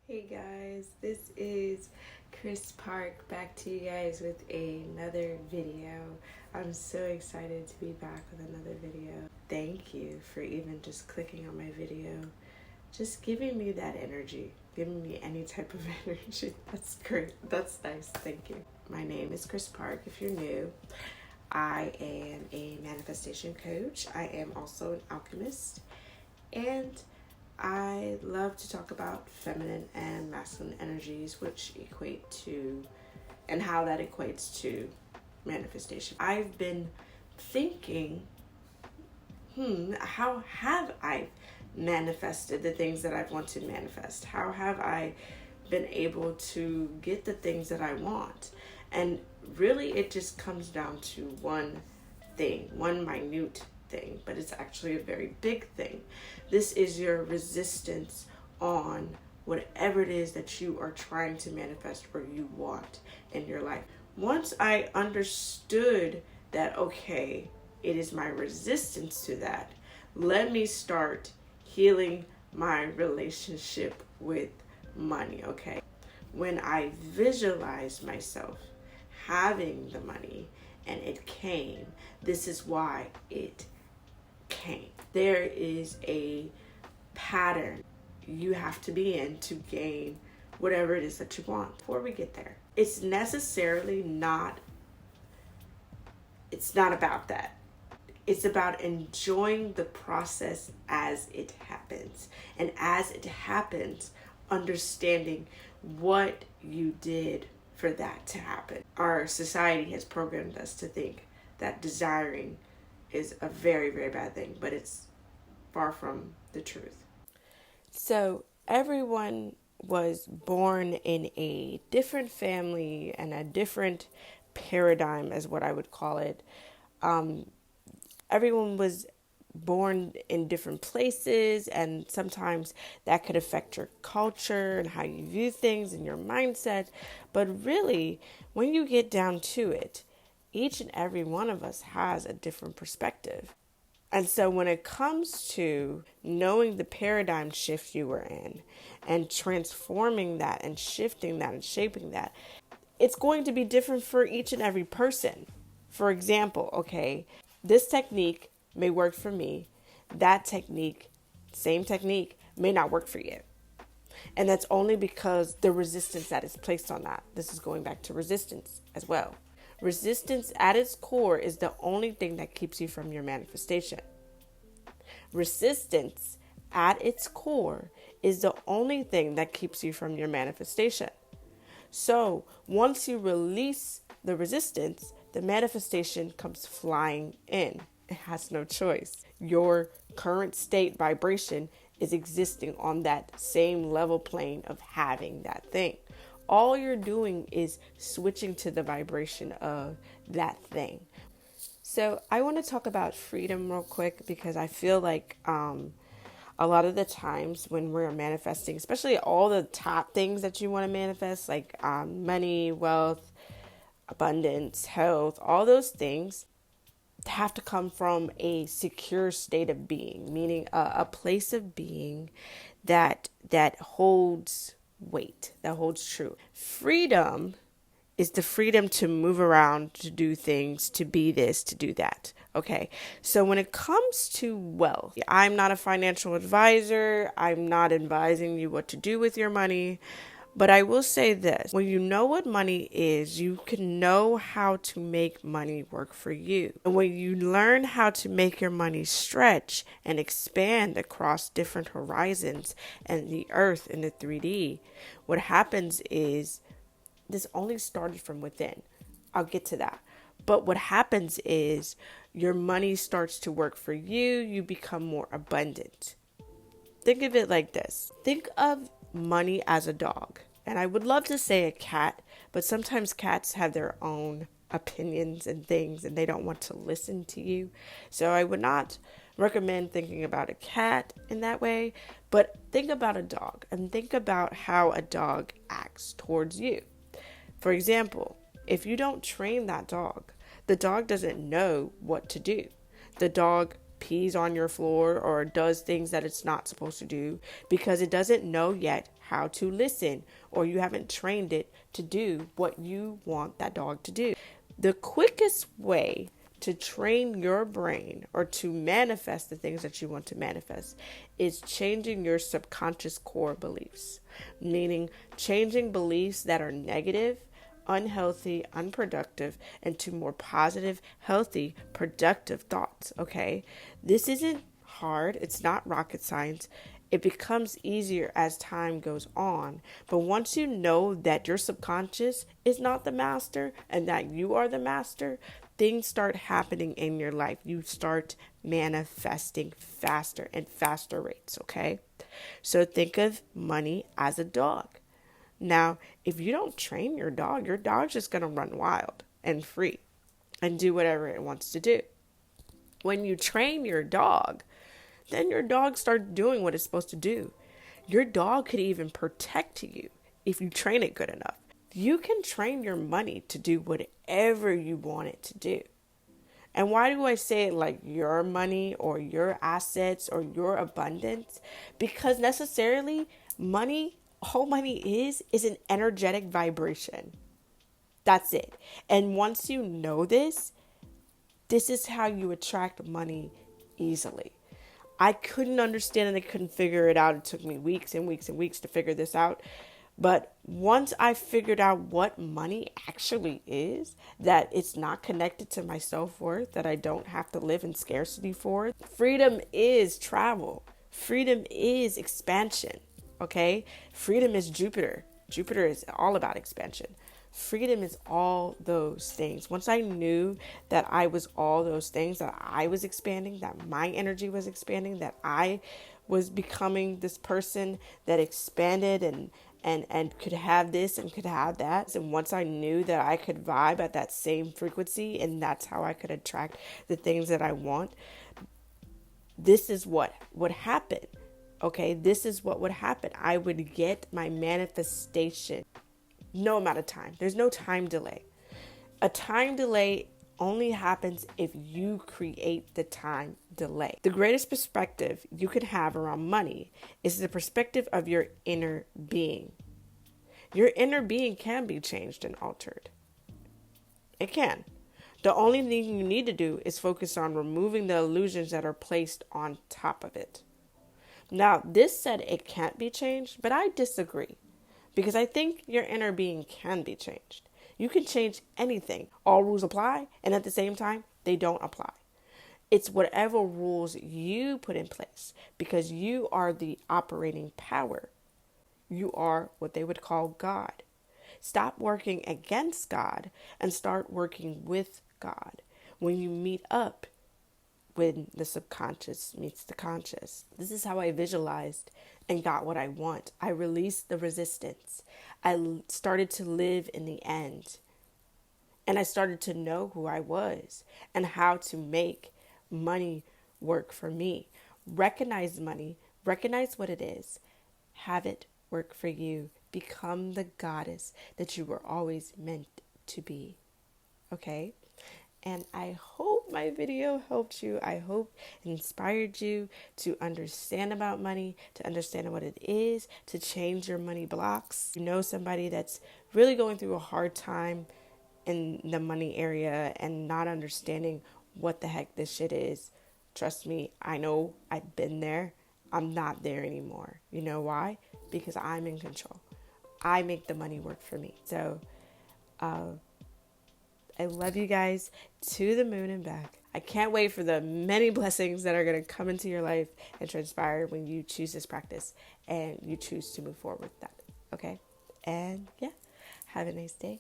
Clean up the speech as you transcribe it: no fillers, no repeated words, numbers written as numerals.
Hey guys, this is Chris Park back to you guys with another video. I'm so excited to be back with another video. Thank you for even just clicking on my video, just giving me that energy, giving me any type of energy. That's great. That's nice. Thank you. My name is Chris Park. If you're new, I am a manifestation coach. I am also an alchemist, and I love to talk about feminine and masculine energies, which equate to, and how that equates to manifestation. I've been thinking, how have I manifested the things that I've wanted to manifest? How have I been able to get the things that I want? And really, it just comes down to one thing, one minute thing, but it's actually a very big thing. This is your resistance on whatever it is that you are trying to manifest or you want in your life. Once I understood that, okay, it is my resistance to that, let me start healing my relationship with money, okay? When I visualized myself having the money and it came, this is why it came. There is a pattern you have to be in to gain whatever it is that you want. Before we get there, it's not about that. It's about enjoying the process as it happens. And as it happens, understanding what you did for that to happen. Our society has programmed us to think that desiring is a very, very bad thing, but it's far from the truth. So everyone was born in a different family and a different paradigm, is what I would call it. Everyone was born in different places, and sometimes that could affect your culture and how you view things and your mindset. But really, when you get down to it, each and every one of us has a different perspective. And so when it comes to knowing the paradigm shift you were in and transforming that and shifting that and shaping that, it's going to be different for each and every person. For example, okay, this technique may work for me. That technique, same technique, may not work for you. And that's only because the resistance that is placed on that. This is going back to resistance as well. Resistance at its core is the only thing that keeps you from your manifestation. Resistance at its core is the only thing that keeps you from your manifestation. So once you release the resistance, the manifestation comes flying in. It has no choice. Your current state vibration is existing on that same level plane of having that thing. All you're doing is switching to the vibration of that thing. So I want to talk about freedom real quick, because I feel like a lot of the times when we're manifesting, especially all the top things that you want to manifest, like money, wealth, abundance, health, all those things have to come from a secure state of being, meaning a place of being that holds weight, that holds true. Freedom is the freedom to move around, to do things, to be this, to do that. Okay. So when it comes to wealth, I'm not a financial advisor. I'm not advising you what to do with your money. But I will say this, when you know what money is, you can know how to make money work for you. And when you learn how to make your money stretch and expand across different horizons and the earth in the 3D, what happens is, this only started from within. I'll get to that. But what happens is your money starts to work for you. You become more abundant. Think of it like this. Think of money as a dog. And I would love to say a cat, but sometimes cats have their own opinions and things, and they don't want to listen to you. So I would not recommend thinking about a cat in that way, but think about a dog and think about how a dog acts towards you. For example, if you don't train that dog, the dog doesn't know what to do. The dog pees on your floor or does things that it's not supposed to do because it doesn't know yet how to listen, or you haven't trained it to do what you want that dog to do. The quickest way to train your brain or to manifest the things that you want to manifest is changing your subconscious core beliefs, meaning changing beliefs that are negative, unhealthy, unproductive, into more positive, healthy, productive thoughts. Okay. This isn't hard. It's not rocket science. It becomes easier as time goes on. But once you know that your subconscious is not the master and that you are the master, things start happening in your life. You start manifesting faster and faster rates. Okay. So think of money as a dog. Now, if you don't train your dog's just going to run wild and free and do whatever it wants to do. When you train your dog, then your dog starts doing what it's supposed to do. Your dog could even protect you if you train it good enough. You can train your money to do whatever you want it to do. And why do I say it like your money or your assets or your abundance? Because necessarily all money is an energetic vibration. That's it. And once you know this is how you attract money easily. I couldn't understand and I couldn't figure it out. It took me weeks and weeks and weeks to figure this out. But once I figured out what money actually is, that it's not connected to my self-worth, that I don't have to live in scarcity for it. Freedom is travel. Freedom is expansion. Okay? Freedom is Jupiter. Jupiter is all about expansion. Freedom is all those things. Once I knew that I was all those things, that I was expanding, that my energy was expanding, that I was becoming this person that expanded and could have this and could have that. And once I knew that I could vibe at that same frequency and that's how I could attract the things that I want, this is what would happen. Okay, this is what would happen. I would get my manifestation. No amount of time. There's no time delay. A time delay only happens if you create the time delay. The greatest perspective you can have around money is the perspective of your inner being. Your inner being can be changed and altered. It can. The only thing you need to do is focus on removing the illusions that are placed on top of it. Now, this said it can't be changed, but I disagree. Because I think your inner being can be changed. You can change anything. All rules apply, and at the same time, they don't apply. It's whatever rules you put in place, because you are the operating power. You are what they would call God. Stop working against God and start working with God. When you meet up, when the subconscious meets the conscious. This is how I visualized and got what I want. I released the resistance. I started to live in the end. And I started to know who I was and how to make money work for me. Recognize money. Recognize what it is. Have it work for you. Become the goddess that you were always meant to be. Okay? And I hope my video helped you. I hope it inspired you to understand about money, to understand what it is, to change your money blocks. You know somebody that's really going through a hard time in the money area and not understanding what the heck this shit is. Trust me, I know I've been there. I'm not there anymore. You know why? Because I'm in control. I make the money work for me. So, I love you guys to the moon and back. I can't wait for the many blessings that are going to come into your life and transpire when you choose this practice and you choose to move forward with that. Okay? And yeah, have a nice day.